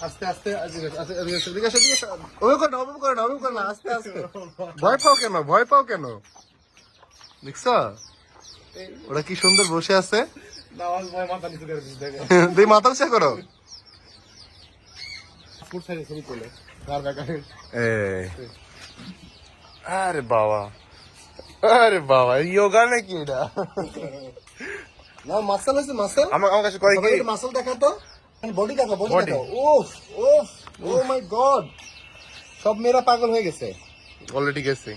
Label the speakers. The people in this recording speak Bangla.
Speaker 1: আস্তে আস্তে ওই করে না আস্তে আস্তে ভয় পাও কেন দেখছ ওরা কি সুন্দর বসে আছে তুই মাথা নিচে করো আরে বাবা যোগা নাকি এটা না মাসল আছে মাসল আমার কাছে কয় কি মাসল দেখাতো বডি দেখো ওফ ও মাই গড সব মেয়েরা পাগল হয়ে গেছে অলরেডি গেছে